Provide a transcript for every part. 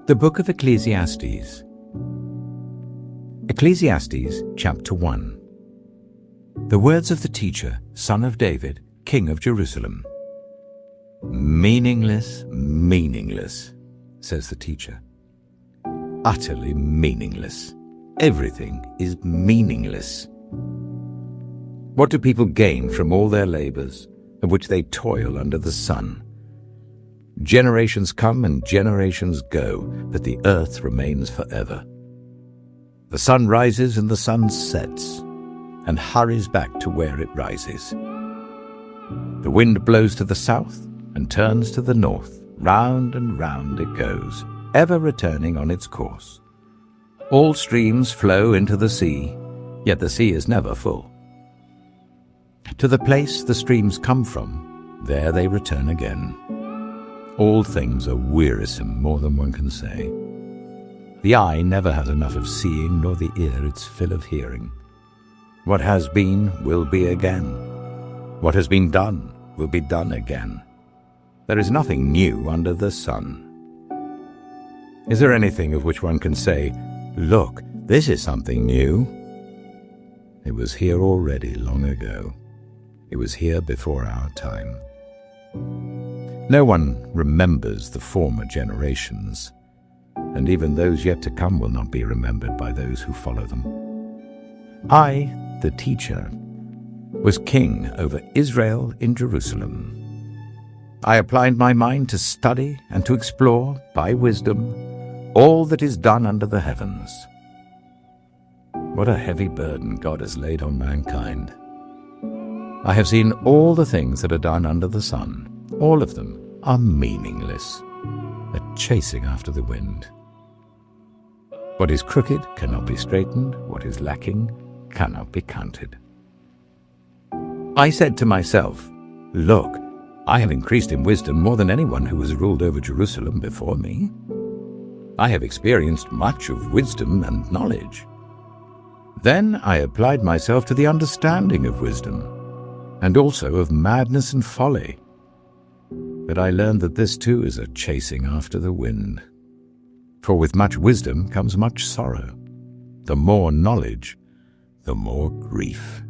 The Book of Ecclesiastes. Ecclesiastes chapter 1. The words of the teacher, son of David, king of Jerusalem. Meaningless, meaningless, says the teacher. Utterly meaningless. Everything is meaningless. What do people gain from all their labors, of which they toil under the sun? Generations come and generations go, but the earth remains forever. The sun rises and the sun sets, and hurries back to where it rises. The wind blows to the south and turns to the north. Round and round it goes, ever returning on its course. All streams flow into the sea, yet the sea is never full. To the place the streams come from, there they return again. All things are wearisome, more than one can say. The eye never has enough of seeing, nor the ear its fill of hearing. What has been will be again. What has been done will be done again. There is nothing new under the sun. Is there anything of which one can say, "Look, this is something new"? It was here already long ago. It was here before our time. No one remembers the former generations, and even those yet to come will not be remembered by those who follow them. I, the teacher, was king over Israel in Jerusalem. I applied my mind to study and to explore, by wisdom, all that is done under the heavens. What a heavy burden God has laid on mankind. I have seen all the things that are done under the sun. All of them are meaningless, a chasing after the wind. What is crooked cannot be straightened, what is lacking cannot be counted. I said to myself, "Look, I have increased in wisdom more than anyone who has ruled over Jerusalem before me. I have experienced much of wisdom and knowledge." Then I applied myself to the understanding of wisdom, and also of madness and folly. But I learned that this too is a chasing after the wind. For with much wisdom comes much sorrow. The more knowledge, the more grief.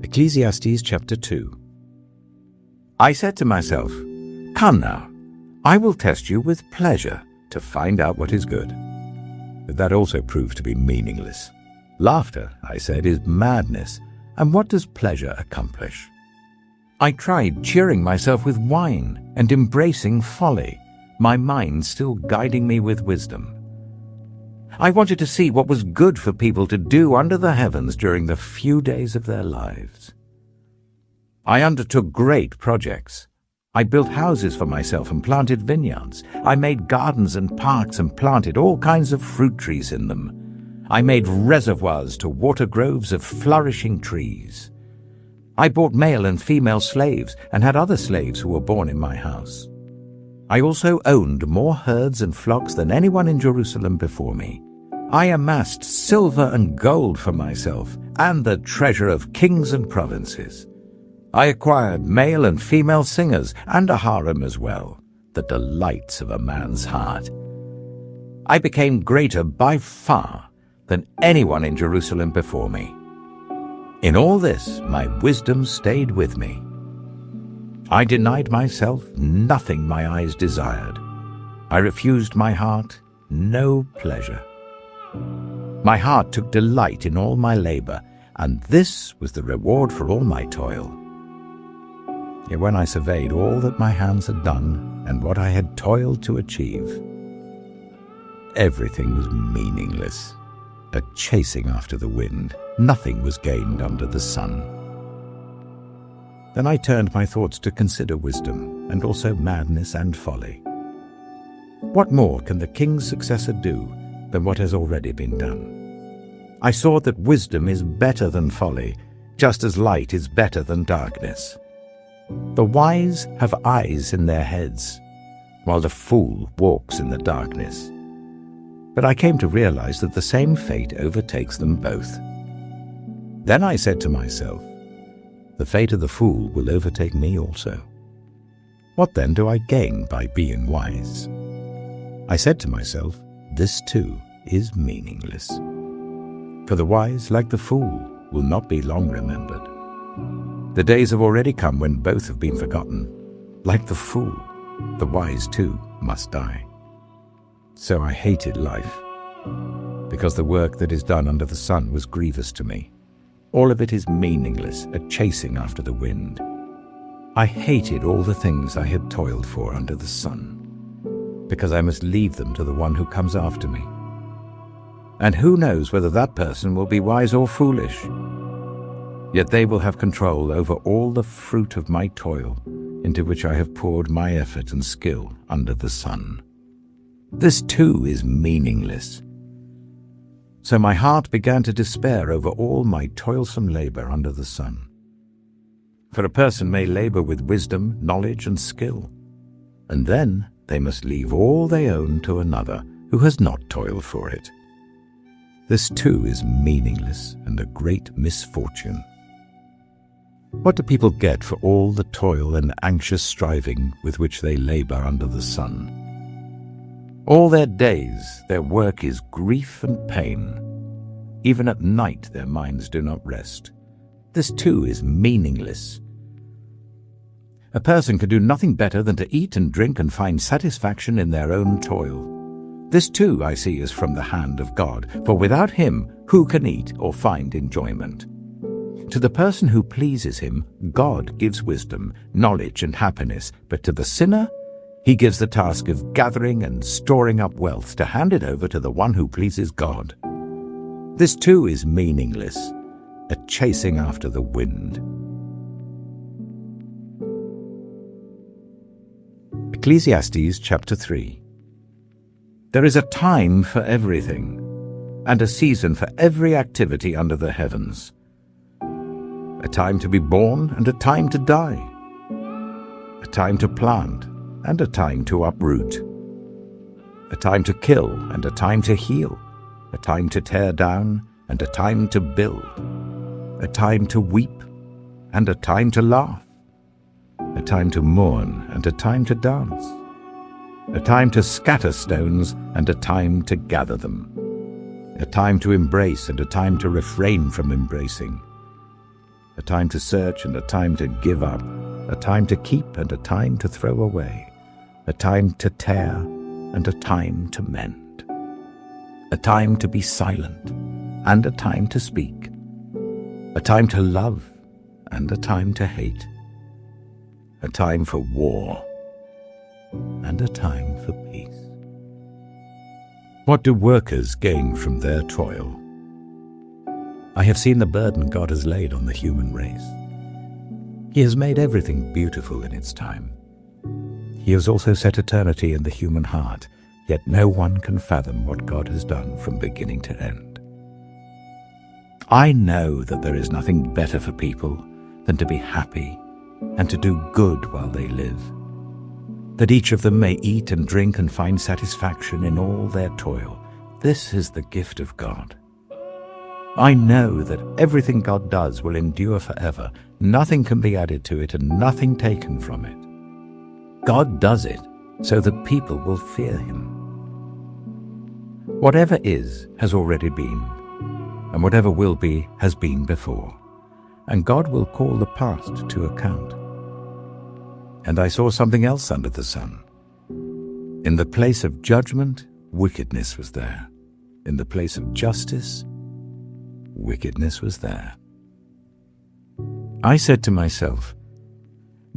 Ecclesiastes chapter 2. I said to myself, "Come now, I will test you with pleasure to find out what is good." But that also proved to be meaningless. Laughter, I said, is madness, and what does pleasure accomplish? I tried cheering myself with wine and embracing folly, my mind still guiding me with wisdom. I wanted to see what was good for people to do under the heavens during the few days of their lives. I undertook great projects. I built houses for myself and planted vineyards. I made gardens and parks and planted all kinds of fruit trees in them. I made reservoirs to water groves of flourishing trees. I bought male and female slaves and had other slaves who were born in my house. I also owned more herds and flocks than anyone in Jerusalem before me. I amassed silver and gold for myself and the treasure of kings and provinces. I acquired male and female singers and a harem as well, the delights of a man's heart. I became greater by far than anyone in Jerusalem before me. In all this, my wisdom stayed with me. I denied myself nothing my eyes desired. I refused my heart no pleasure. My heart took delight in all my labor, and this was the reward for all my toil. Yet when I surveyed all that my hands had done and what I had toiled to achieve, everything was meaningless, a chasing after the wind. Nothing was gained under the sun. Then I turned my thoughts to consider wisdom, and also madness and folly. What more can the king's successor do than what has already been done? I saw that wisdom is better than folly, just as light is better than darkness. The wise have eyes in their heads, while the fool walks in the darkness. But I came to realize that the same fate overtakes them both. Then I said to myself, the fate of the fool will overtake me also. What then do I gain by being wise? I said to myself, this too is meaningless. For the wise, like the fool, will not be long remembered. The days have already come when both have been forgotten. Like the fool, the wise too must die. So I hated life, because the work that is done under the sun was grievous to me. All of it is meaningless, a chasing after the wind. I hated all the things I had toiled for under the sun, because I must leave them to the one who comes after me. And who knows whether that person will be wise or foolish? Yet they will have control over all the fruit of my toil, into which I have poured my effort and skill under the sun. This too is meaningless. So my heart began to despair over all my toilsome labor under the sun. For a person may labor with wisdom, knowledge, and skill, and then they must leave all they own to another who has not toiled for it. This too is meaningless and a great misfortune. What do people get for all the toil and anxious striving with which they labor under the sun? All their days their work is grief and pain. Even at night their minds do not rest. This too is meaningless. A person can do nothing better than to eat and drink and find satisfaction in their own toil. This too I see is from the hand of God, for without him who can eat or find enjoyment? To the person who pleases him, God gives wisdom, knowledge, and happiness, but to the sinner, he gives the task of gathering and storing up wealth to hand it over to the one who pleases God. This too is meaningless, a chasing after the wind. Ecclesiastes chapter 3. There is a time for everything, and a season for every activity under the heavens. A time to be born and a time to die. A time to plant and a time to uproot. A time to kill and a time to heal. A time to tear down and a time to build. A time to weep and a time to laugh. A time to mourn and a time to dance. A time to scatter stones and a time to gather them. A time to embrace and a time to refrain from embracing. A time to search and a time to give up. A time to keep and a time to throw away. A time to tear and a time to mend. A time to be silent and a time to speak. A time to love and a time to hate. A time for war and a time for peace. What do workers gain from their toil? I have seen the burden God has laid on the human race. He has made everything beautiful in its time. He has also set eternity in the human heart, yet no one can fathom what God has done from beginning to end. I know that there is nothing better for people than to be happy and to do good while they live, that each of them may eat and drink and find satisfaction in all their toil. This is the gift of God. I know that everything God does will endure forever. Nothing can be added to it and nothing taken from it. God does it so that people will fear him. Whatever is has already been, and whatever will be has been before, and God will call the past to account. And I saw something else under the sun. In the place of judgment, wickedness was there. In the place of justice, wickedness was there. I said to myself,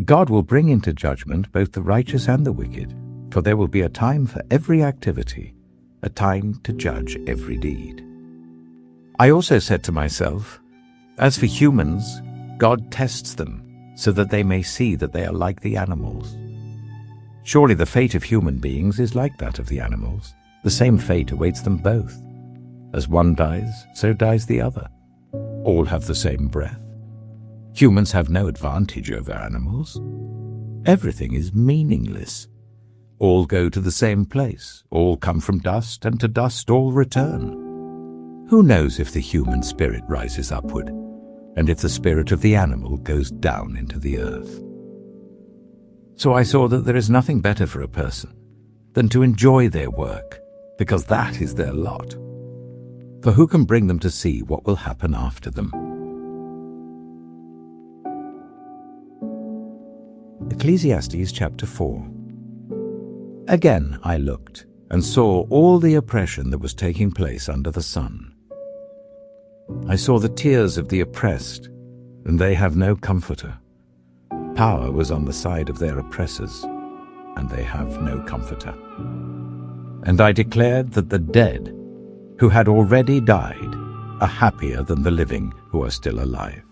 God will bring into judgment both the righteous and the wicked, for there will be a time for every activity, a time to judge every deed. I also said to myself, as for humans, God tests them so that they may see that they are like the animals. Surely the fate of human beings is like that of the animals. The same fate awaits them both. As one dies, so dies the other. All have the same breath. Humans have no advantage over animals. Everything is meaningless. All go to the same place. All come from dust, and to dust all return. Who knows if the human spirit rises upward, and if the spirit of the animal goes down into the earth? So I saw that there is nothing better for a person than to enjoy their work, because that is their lot. For who can bring them to see what will happen after them? Ecclesiastes chapter 4. Again I looked, and saw all the oppression that was taking place under the sun. I saw the tears of the oppressed, and they have no comforter. Power was on the side of their oppressors, and they have no comforter. And I declared that the dead, who had already died, are happier than the living who are still alive.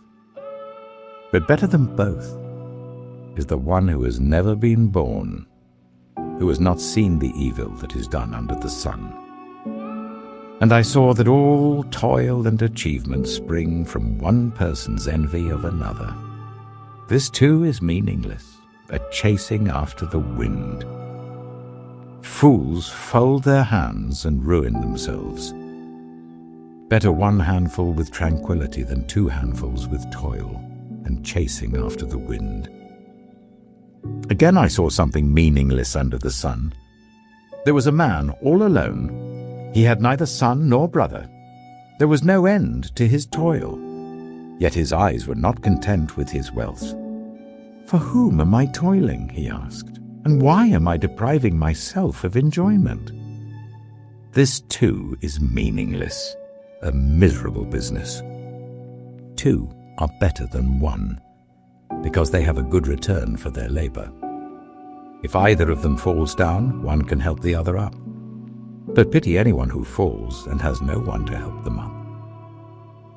But better than both is the one who has never been born, who has not seen the evil that is done under the sun. And I saw that all toil and achievement spring from one person's envy of another. This too is meaningless, a chasing after the wind. Fools fold their hands and ruin themselves. Better one handful with tranquility than two handfuls with toil and chasing after the wind. Again I saw something meaningless under the sun. There was a man all alone. He had neither son nor brother. There was no end to his toil. Yet his eyes were not content with his wealth. For whom am I toiling, he asked, and why am I depriving myself of enjoyment? This too is meaningless, a miserable business. Two are better than one, because they have a good return for their labor. If either of them falls down, one can help the other up. But pity anyone who falls and has no one to help them up.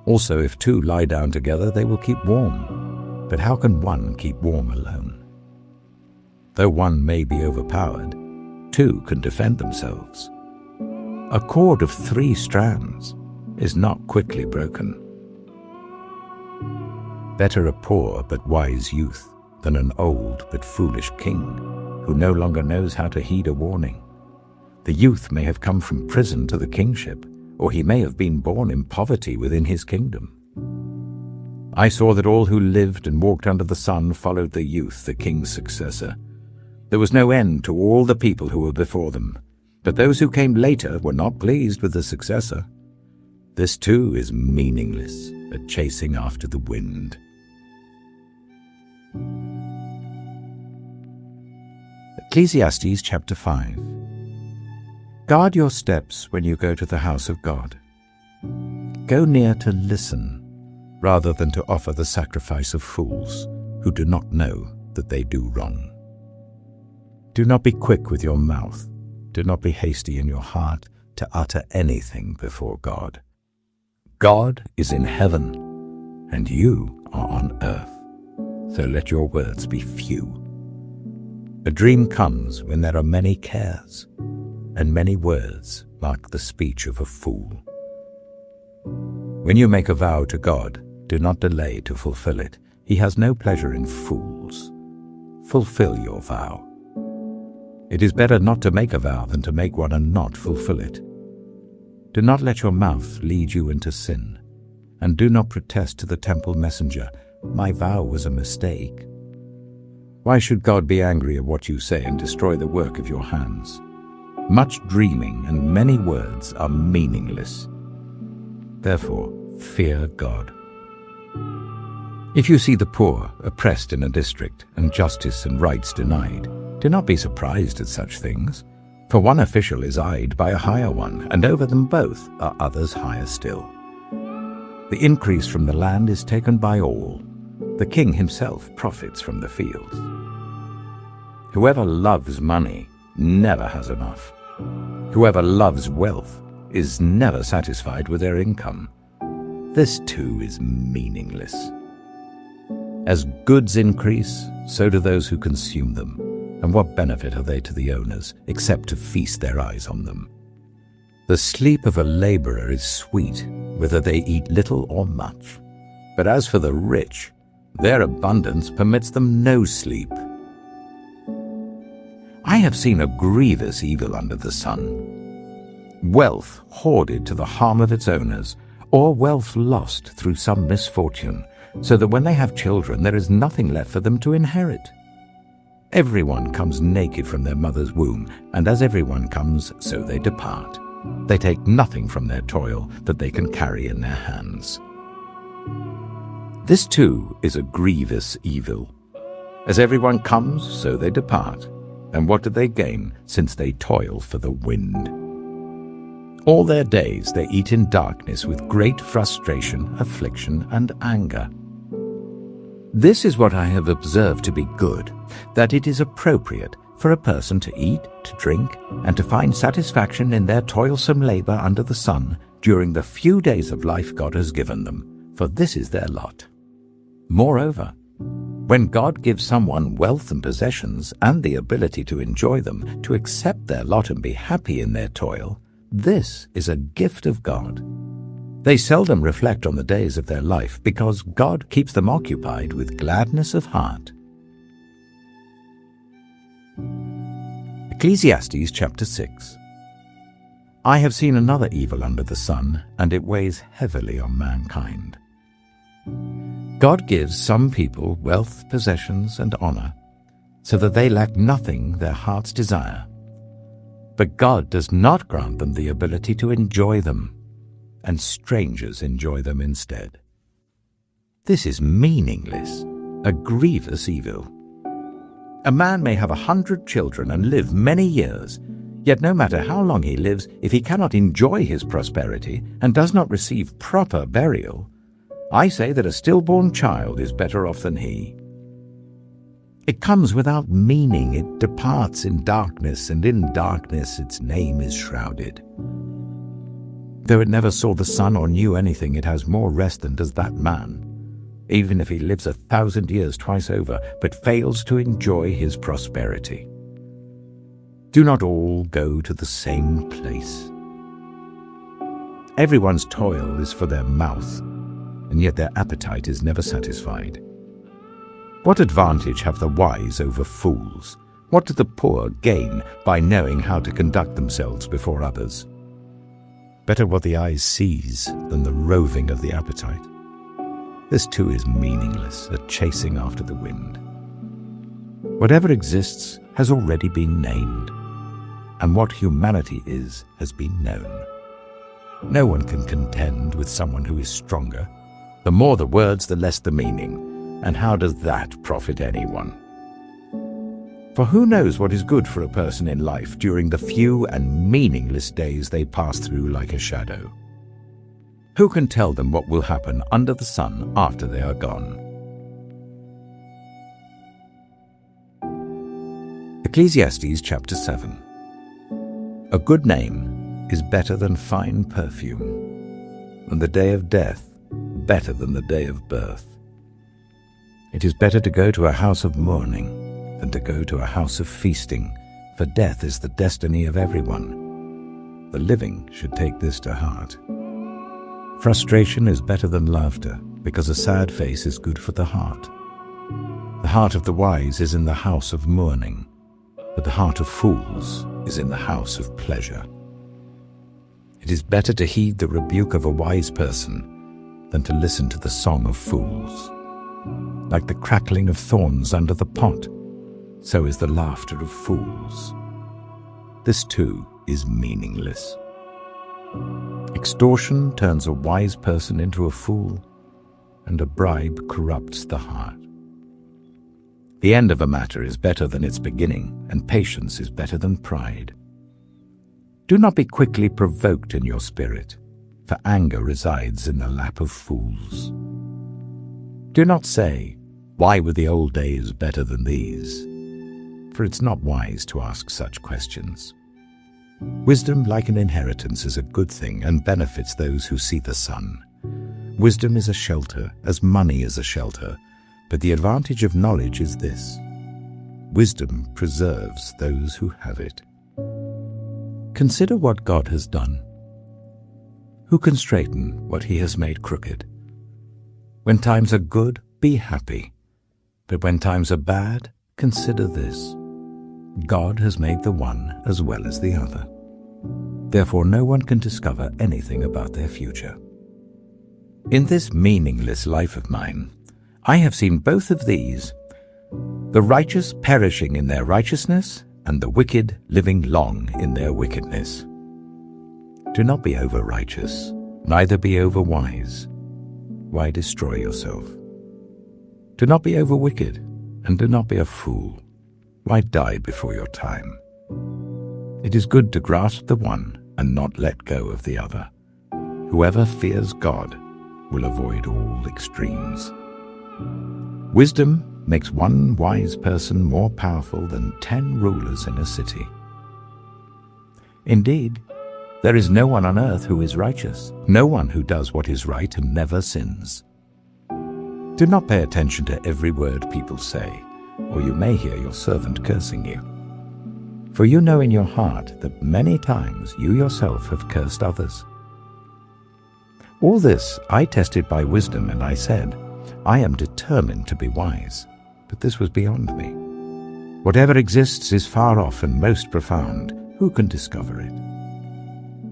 Also, if two lie down together, they will keep warm. But how can one keep warm alone? Though one may be overpowered, two can defend themselves. A cord of 3 strands is not quickly broken. Better a poor but wise youth than an old but foolish king who no longer knows how to heed a warning. The youth may have come from prison to the kingship, or he may have been born in poverty within his kingdom. I saw that all who lived and walked under the sun followed the youth, the king's successor. There was no end to all the people who were before them, but those who came later were not pleased with the successor. This too is meaningless, a chasing after the wind. Ecclesiastes chapter 5. Guard your steps when you go to the house of God. Go near to listen, rather than to offer the sacrifice of fools who do not know that they do wrong. Do not be quick with your mouth. Do not be hasty in your heart to utter anything before God. God is in heaven, and you are on earth, so let your words be few. A dream comes when there are many cares, and many words mark the speech of a fool. When you make a vow to God, do not delay to fulfill it. He has no pleasure in fools. Fulfill your vow. It is better not to make a vow than to make one and not fulfill it. Do not let your mouth lead you into sin, and do not protest to the temple messenger, "My vow was a mistake." Why should God be angry at what you say and destroy the work of your hands? Much dreaming and many words are meaningless. Therefore, fear God. If you see the poor oppressed in a district and justice and rights denied, do not be surprised at such things, for one official is eyed by a higher one, and over them both are others higher still. The increase from the land is taken by all. The king himself profits from the fields. Whoever loves money never has enough. Whoever loves wealth is never satisfied with their income. This too is meaningless. As goods increase, so do those who consume them. And what benefit are they to the owners, except to feast their eyes on them? The sleep of a laborer is sweet, whether they eat little or much. But as for the rich, their abundance permits them no sleep. I have seen a grievous evil under the sun. Wealth hoarded to the harm of its owners, or wealth lost through some misfortune, so that when they have children there is nothing left for them to inherit. Everyone comes naked from their mother's womb, and as everyone comes, so they depart. They take nothing from their toil that they can carry in their hands. This too is a grievous evil. As everyone comes, so they depart. And what do they gain, since they toil for the wind? All their days they eat in darkness with great frustration, affliction, and anger. This is what I have observed to be good, that it is appropriate for a person to eat, to drink, and to find satisfaction in their toilsome labor under the sun during the few days of life God has given them, for this is their lot. Moreover, when God gives someone wealth and possessions and the ability to enjoy them, to accept their lot and be happy in their toil, this is a gift of God. They seldom reflect on the days of their life because God keeps them occupied with gladness of heart. Ecclesiastes chapter 6. I have seen another evil under the sun, and it weighs heavily on mankind. God gives some people wealth, possessions, and honor, so that they lack nothing their hearts desire. But God does not grant them the ability to enjoy them, and strangers enjoy them instead. This is meaningless, a grievous evil. A man may have 100 children and live many years, yet no matter how long he lives, if he cannot enjoy his prosperity and does not receive proper burial, I say that a stillborn child is better off than he. It comes without meaning, it departs in darkness, and in darkness its name is shrouded. Though it never saw the sun or knew anything, it has more rest than does that man, even if he lives 1,000 years twice over, but fails to enjoy his prosperity. Do not all go to the same place. Everyone's toil is for their mouth, and yet their appetite is never satisfied. What advantage have the wise over fools? What do the poor gain by knowing how to conduct themselves before others? Better what the eye sees than the roving of the appetite. This too is meaningless, a chasing after the wind. Whatever exists has already been named, and what humanity is has been known. No one can contend with someone who is stronger. The more the words, the less the meaning, and how does that profit anyone? For who knows what is good for a person in life during the few and meaningless days they pass through like a shadow? Who can tell them what will happen under the sun after they are gone? Ecclesiastes chapter 7. A good name is better than fine perfume, and the day of death better than the day of birth. It is better to go to a house of mourning than to go to a house of feasting, for death is the destiny of everyone. The living should take this to heart. Frustration is better than laughter, because a sad face is good for the heart. The heart of the wise is in the house of mourning, but the heart of fools is in the house of pleasure. It is better to heed the rebuke of a wise person than to listen to the song of fools. Like the crackling of thorns under the pot, so is the laughter of fools. This too is meaningless. Extortion turns a wise person into a fool, and a bribe corrupts the heart. The end of a matter is better than its beginning, and patience is better than pride. Do not be quickly provoked in your spirit, for anger resides in the lap of fools. Do not say, "Why were the old days better than these?" For it's not wise to ask such questions. Wisdom, like an inheritance, is a good thing and benefits those who see the sun. Wisdom is a shelter, as money is a shelter, but the advantage of knowledge is this: wisdom preserves those who have it. Consider what God has done. Who can straighten what he has made crooked? When times are good, be happy. But when times are bad, consider this: God has made the one as well as the other. Therefore no one can discover anything about their future. In this meaningless life of mine, I have seen both of these, the righteous perishing in their righteousness, and the wicked living long in their wickedness. Do not be over-righteous, neither be over-wise. Why destroy yourself? Do not be over-wicked, and do not be a fool. Why die before your time? It is good to grasp the one and not let go of the other. Whoever fears God will avoid all extremes. Wisdom makes one wise person more powerful than 10 rulers in a city. Indeed, there is no one on earth who is righteous, no one who does what is right and never sins. Do not pay attention to every word people say, or you may hear your servant cursing you. For you know in your heart that many times you yourself have cursed others. All this I tested by wisdom, and I said, I am determined to be wise. But this was beyond me. Whatever exists is far off and most profound. Who can discover it?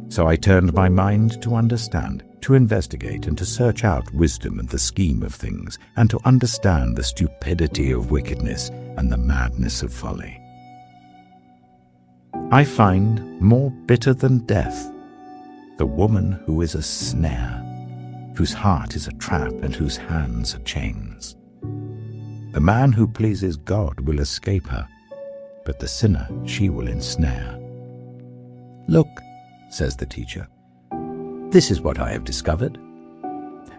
So I turned my mind to understand, to investigate, and to search out wisdom and the scheme of things, and to understand the stupidity of wickedness and the madness of folly. I find more bitter than death the woman who is a snare, whose heart is a trap and whose hands are chains. The man who pleases God will escape her, but the sinner she will ensnare. Look, says the teacher, this is what I have discovered.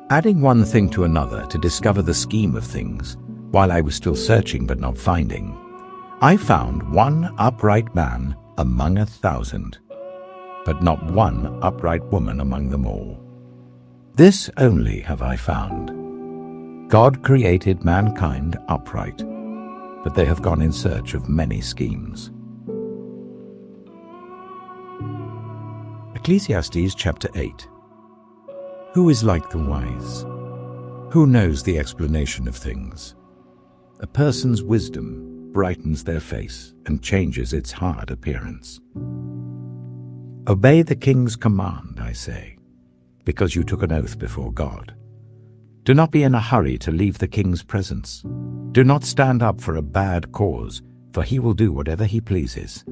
Adding one thing to another to discover the scheme of things, while I was still searching but not finding, I found one upright man among 1,000, but not one upright woman among them all. This only have I found. God created mankind upright, but they have gone in search of many schemes. Ecclesiastes chapter 8. Who is like the wise? Who knows the explanation of things? A person's wisdom brightens their face and changes its hard appearance. Obey the king's command, I say, because you took an oath before God. Do not be in a hurry to leave the king's presence. Do not stand up for a bad cause, for he will do whatever he pleases.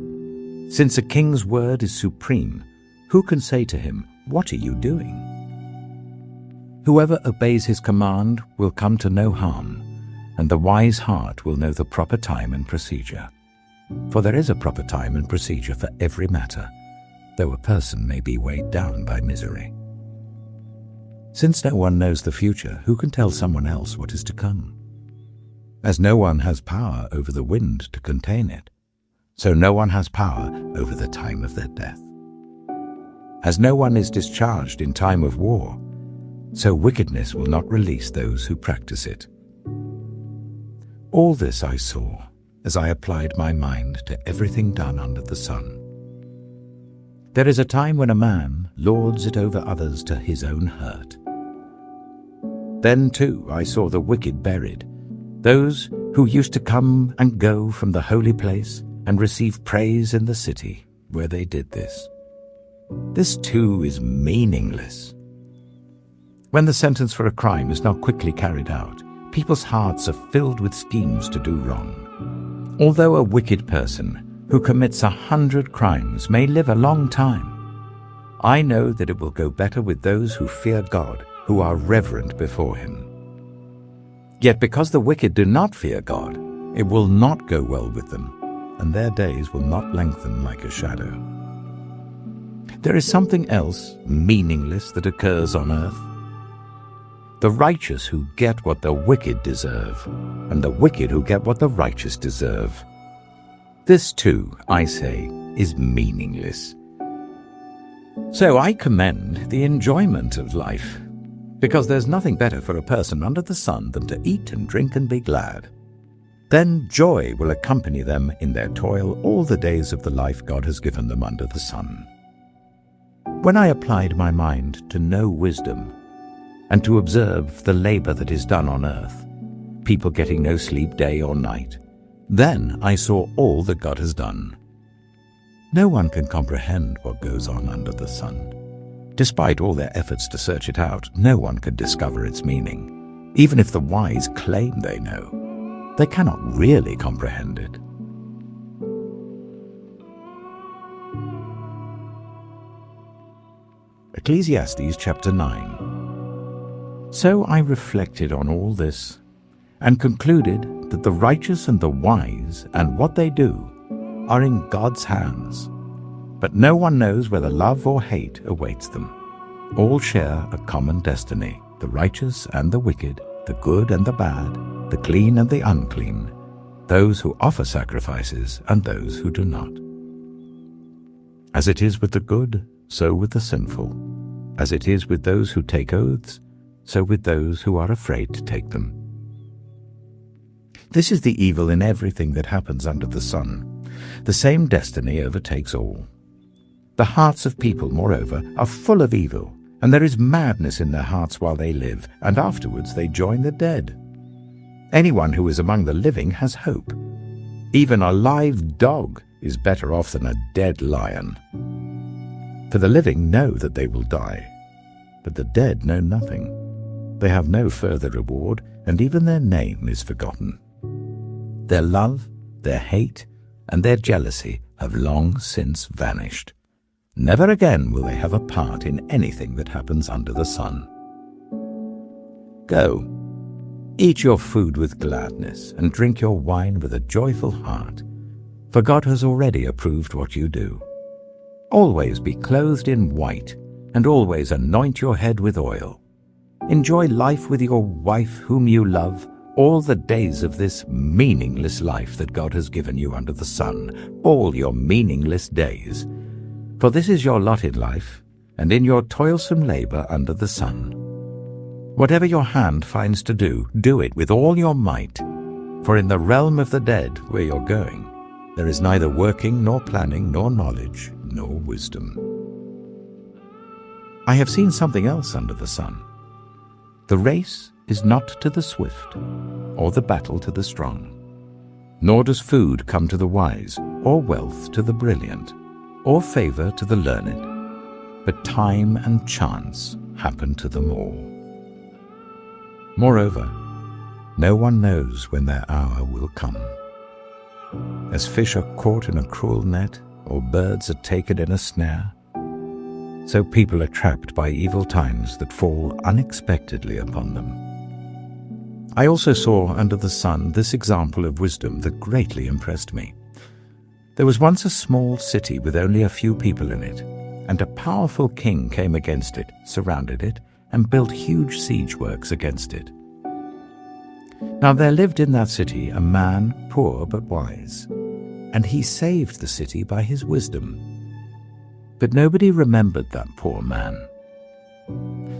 Since a king's word is supreme, who can say to him, "What are you doing?" Whoever obeys his command will come to no harm, and the wise heart will know the proper time and procedure. For there is a proper time and procedure for every matter, though a person may be weighed down by misery. Since no one knows the future, who can tell someone else what is to come? As no one has power over the wind to contain it, so no one has power over the time of their death. As no one is discharged in time of war, so wickedness will not release those who practice it. All this I saw as I applied my mind to everything done under the sun. There is a time when a man lords it over others to his own hurt. Then, too, I saw the wicked buried, those who used to come and go from the holy place and receive praise in the city where they did this. This, too, is meaningless. When the sentence for a crime is not quickly carried out, people's hearts are filled with schemes to do wrong. Although a wicked person who commits 100 crimes may live a long time, I know that it will go better with those who fear God, who are reverent before him. Yet because the wicked do not fear God, it will not go well with them, and their days will not lengthen like a shadow. There is something else meaningless that occurs on earth. The righteous who get what the wicked deserve, and the wicked who get what the righteous deserve. This too, I say, is meaningless. So I commend the enjoyment of life, because there's nothing better for a person under the sun than to eat and drink and be glad. Then joy will accompany them in their toil all the days of the life God has given them under the sun. When I applied my mind to know wisdom, and to observe the labor that is done on earth, people getting no sleep day or night, then I saw all that God has done. No one can comprehend what goes on under the sun. Despite all their efforts to search it out, no one can discover its meaning, even if the wise claim they know. They cannot really comprehend it. Ecclesiastes chapter 9. So I reflected on all this, and concluded that the righteous and the wise and what they do are in God's hands. But no one knows whether love or hate awaits them. All share a common destiny, the righteous and the wicked, the good and the bad, the clean and the unclean, those who offer sacrifices and those who do not. As it is with the good, so with the sinful. As it is with those who take oaths, so with those who are afraid to take them. This is the evil in everything that happens under the sun. The same destiny overtakes all. The hearts of people, moreover, are full of evil, and there is madness in their hearts while they live, and afterwards they join the dead. Anyone who is among the living has hope. Even a live dog is better off than a dead lion. For the living know that they will die, but the dead know nothing. They have no further reward, and even their name is forgotten. Their love, their hate, and their jealousy have long since vanished. Never again will they have a part in anything that happens under the sun. Go, eat your food with gladness, and drink your wine with a joyful heart, for God has already approved what you do. Always be clothed in white, and always anoint your head with oil. Enjoy life with your wife whom you love, all the days of this meaningless life that God has given you under the sun, all your meaningless days. For this is your lot in life, and in your toilsome labor under the sun. Whatever your hand finds to do, do it with all your might. For in the realm of the dead, where you're going, there is neither working, nor planning, nor knowledge, nor wisdom. I have seen something else under the sun. The race is not to the swift, or the battle to the strong. Nor does food come to the wise, or wealth to the brilliant, or favor to the learned, but time and chance happen to them all. Moreover, no one knows when their hour will come. As fish are caught in a cruel net, or birds are taken in a snare, so people are trapped by evil times that fall unexpectedly upon them. I also saw under the sun this example of wisdom that greatly impressed me. There was once a small city with only a few people in it, and a powerful king came against it, surrounded it, and built huge siege works against it. Now there lived in that city a man, poor but wise, and he saved the city by his wisdom. But nobody remembered that poor man.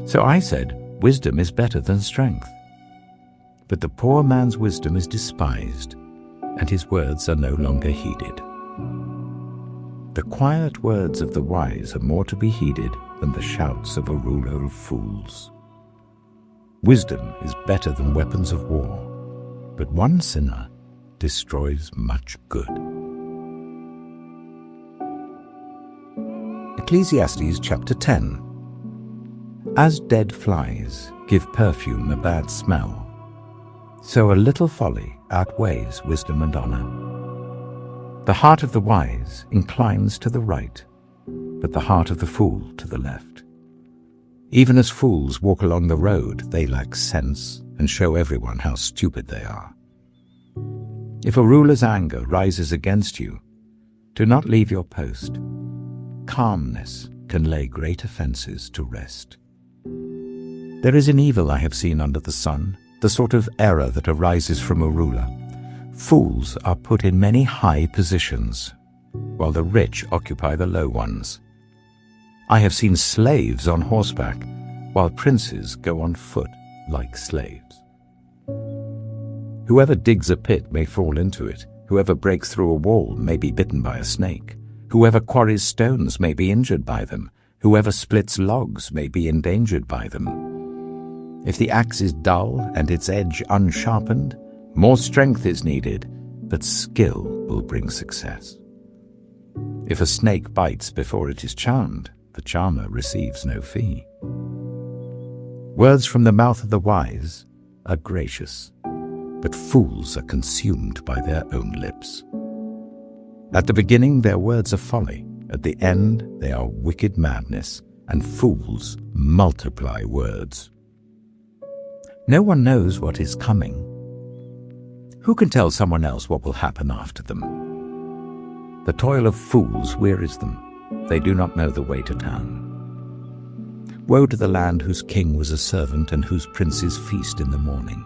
So I said, wisdom is better than strength. But the poor man's wisdom is despised, and his words are no longer heeded. The quiet words of the wise are more to be heeded than the shouts of a ruler of fools. Wisdom is better than weapons of war, but one sinner destroys much good. Ecclesiastes chapter 10. As dead flies give perfume a bad smell, so a little folly outweighs wisdom and honor. The heart of the wise inclines to the right, but the heart of the fool to the left. Even as fools walk along the road, they lack sense and show everyone how stupid they are. If a ruler's anger rises against you, do not leave your post. Calmness can lay great offenses to rest. There is an evil I have seen under the sun, the sort of error that arises from a ruler. Fools are put in many high positions, while the rich occupy the low ones. I have seen slaves on horseback, while princes go on foot like slaves. Whoever digs a pit may fall into it. Whoever breaks through a wall may be bitten by a snake. Whoever quarries stones may be injured by them. Whoever splits logs may be endangered by them. If the axe is dull and its edge unsharpened, more strength is needed, but skill will bring success. If a snake bites before it is charmed, the charmer receives no fee. Words from the mouth of the wise are gracious, but fools are consumed by their own lips. At the beginning their words are folly, at the end they are wicked madness, and fools multiply words. No one knows what is coming. Who can tell someone else what will happen after them? The toil of fools wearies them. They do not know the way to town. Woe to the land whose king was a servant and whose princes feast in the morning.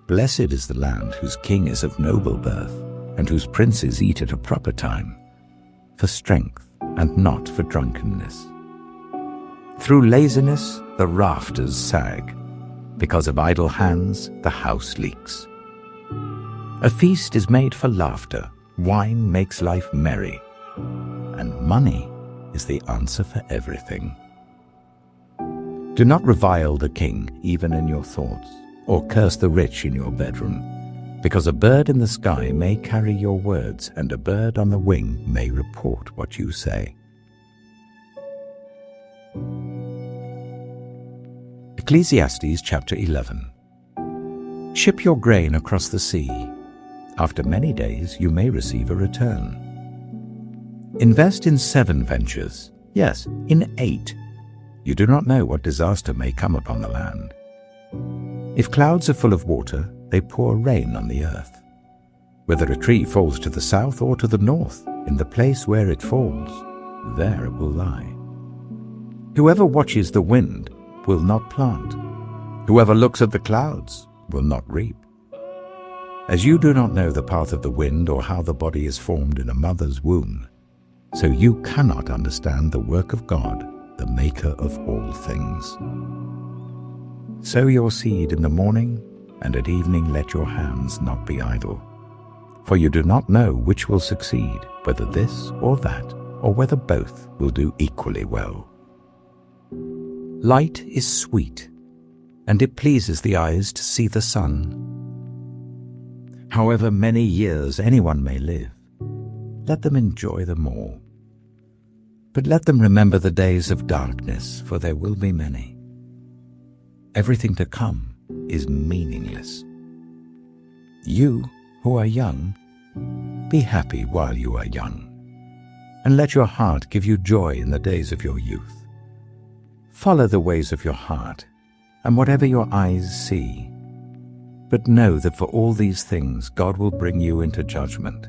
Blessed is the land whose king is of noble birth and whose princes eat at a proper time, for strength and not for drunkenness. Through laziness the rafters sag. Because of idle hands the house leaks. A feast is made for laughter, wine makes life merry, and money is the answer for everything. Do not revile the king even in your thoughts, or curse the rich in your bedroom, because a bird in the sky may carry your words, and a bird on the wing may report what you say. Ecclesiastes chapter 11. Ship your grain across the sea. After many days you may receive a return. Invest in 7 ventures, yes, in 8. You do not know what disaster may come upon the land. If clouds are full of water, they pour rain on the earth. Whether a tree falls to the south or to the north, in the place where it falls, there it will lie. Whoever watches the wind will not plant. Whoever looks at the clouds will not reap. As you do not know the path of the wind or how the body is formed in a mother's womb, so you cannot understand the work of God, the maker of all things. Sow your seed in the morning, and at evening let your hands not be idle. For you do not know which will succeed, whether this or that, or whether both will do equally well. Light is sweet, and it pleases the eyes to see the sun. However many years anyone may live, let them enjoy them all. But let them remember the days of darkness, for there will be many. Everything to come is meaningless. You who are young, be happy while you are young, and let your heart give you joy in the days of your youth. Follow the ways of your heart, and whatever your eyes see. But know that for all these things God will bring you into judgment.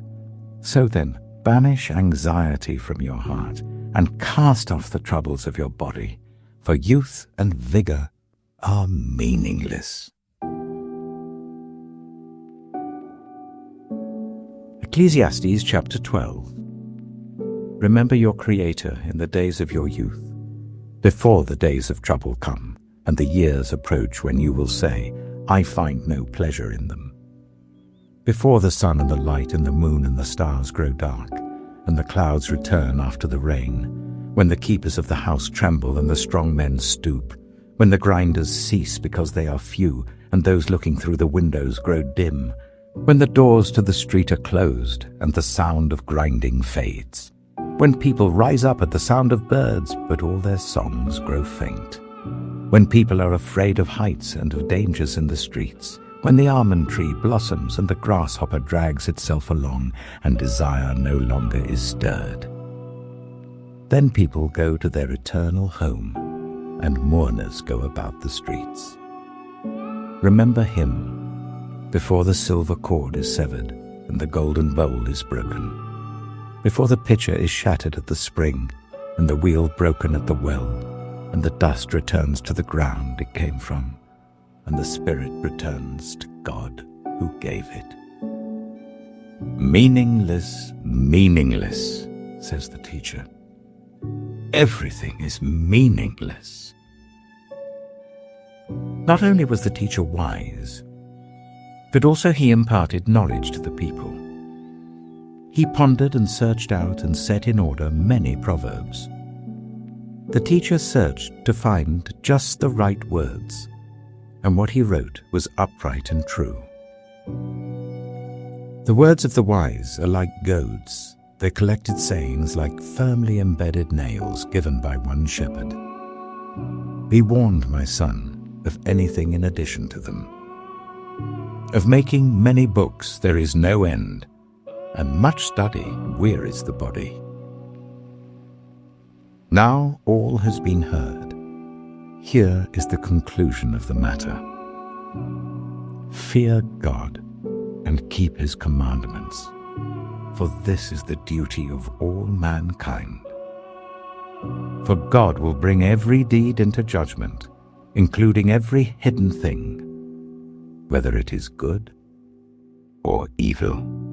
So then, banish anxiety from your heart, and cast off the troubles of your body, for youth and vigor are meaningless. Ecclesiastes chapter 12. Remember your Creator in the days of your youth, before the days of trouble come, and the years approach when you will say, I find no pleasure in them. Before the sun and the light and the moon and the stars grow dark, and the clouds return after the rain, when the keepers of the house tremble and the strong men stoop, when the grinders cease because they are few, and those looking through the windows grow dim, when the doors to the street are closed, and the sound of grinding fades, when people rise up at the sound of birds, but all their songs grow faint, when people are afraid of heights and of dangers in the streets, when the almond tree blossoms and the grasshopper drags itself along, and desire no longer is stirred. Then people go to their eternal home, and mourners go about the streets. Remember him before the silver cord is severed and the golden bowl is broken, before the pitcher is shattered at the spring and the wheel broken at the well, and the dust returns to the ground it came from, and the spirit returns to God who gave it. Meaningless, meaningless, says the teacher. Everything is meaningless. Not only was the teacher wise, but also he imparted knowledge to the people. He pondered and searched out and set in order many proverbs. The teacher searched to find just the right words, and what he wrote was upright and true. The words of the wise are like goads, their collected sayings like firmly embedded nails given by one shepherd. Be warned, my son, of anything in addition to them. Of making many books there is no end, and much study wearies the body. Now all has been heard. Here is the conclusion of the matter. Fear God and keep his commandments, for this is the duty of all mankind. For God will bring every deed into judgment, including every hidden thing, whether it is good or evil.